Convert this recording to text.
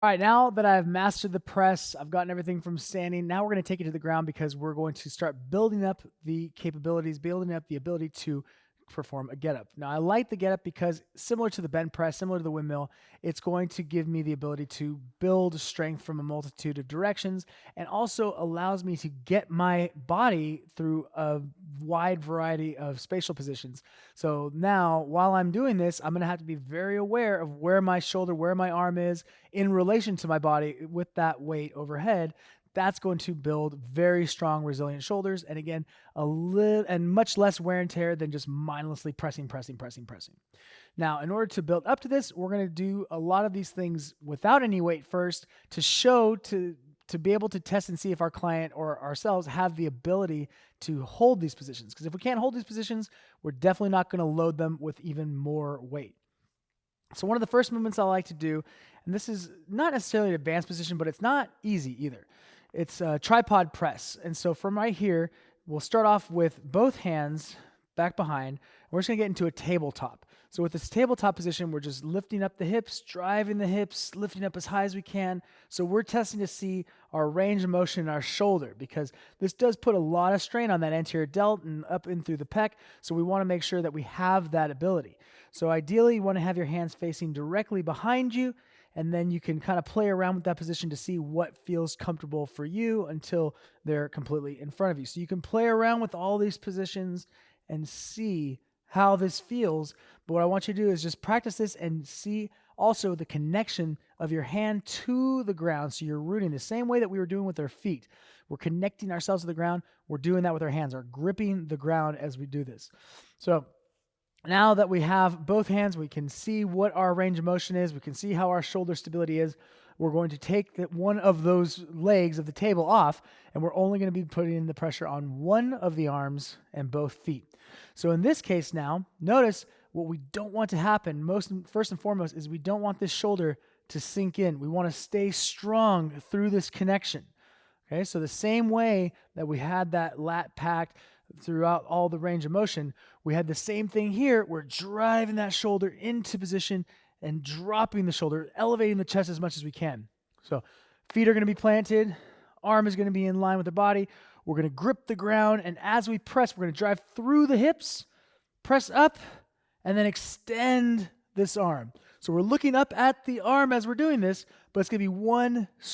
All right, now that I've mastered the press, I've gotten everything from standing. Now we're going to take it to the ground because we're going to start building up the capabilities, building up the ability to perform a get up. Now, I like the get up because similar to the bench press, similar to the windmill, it's going to give me the ability to build strength from a multitude of directions and also allows me to get my body through a wide variety of spatial positions. So now, while I'm doing this, I'm going to have to be very aware of where my shoulder, where my arm is in relation to my body with that weight overhead. That's going to build very strong, resilient shoulders. And again, a little and much less wear and tear than just mindlessly pressing, pressing, pressing, pressing. Now, in order to build up to this, we're going to do a lot of these things without any weight first to show to be able to test and see if our client or ourselves have the ability to hold these positions. Because if we can't hold these positions, we're definitely not going to load them with even more weight. So one of the first movements I like to do, and this is not necessarily an advanced position, but it's not easy either. It's a tripod press. And so from right here, we'll start off with both hands back behind. We're just gonna get into a tabletop. So with this tabletop position, we're just lifting up the hips, driving the hips, lifting up as high as we can. So we're testing to see our range of motion in our shoulder because this does put a lot of strain on that anterior delt and up in through the pec. So we wanna make sure that we have that ability. So ideally, you wanna have your hands facing directly behind you, and then you can kind of play around with that position to see what feels comfortable for you until they're completely in front of you. So you can play around with all these positions and see how this feels. But what I want you to do is just practice this and see also the connection of your hand to the ground. So you're rooting the same way that we were doing with our feet. We're connecting ourselves to the ground. We're doing that with our hands, are gripping the ground as we do this. So now that we have both hands, we can see what our range of motion is. We can see how our shoulder stability is. We're going to take one of those legs of the table off, and we're only going to be putting the pressure on one of the arms and both feet. So in this case now, notice what we don't want to happen first and foremost is we don't want this shoulder to sink in. We want to stay strong through this connection. Okay, so the same way that we had that lat packed throughout all the range of motion, we had the same thing here. We're driving that shoulder into position and dropping the shoulder, elevating the chest as much as we can. So feet are going to be planted, arm is going to be in line with the body. We're going to grip the ground, and as we press, we're going to drive through the hips, press up, and then extend this arm. So we're looking up at the arm as we're doing this, but it's going to be one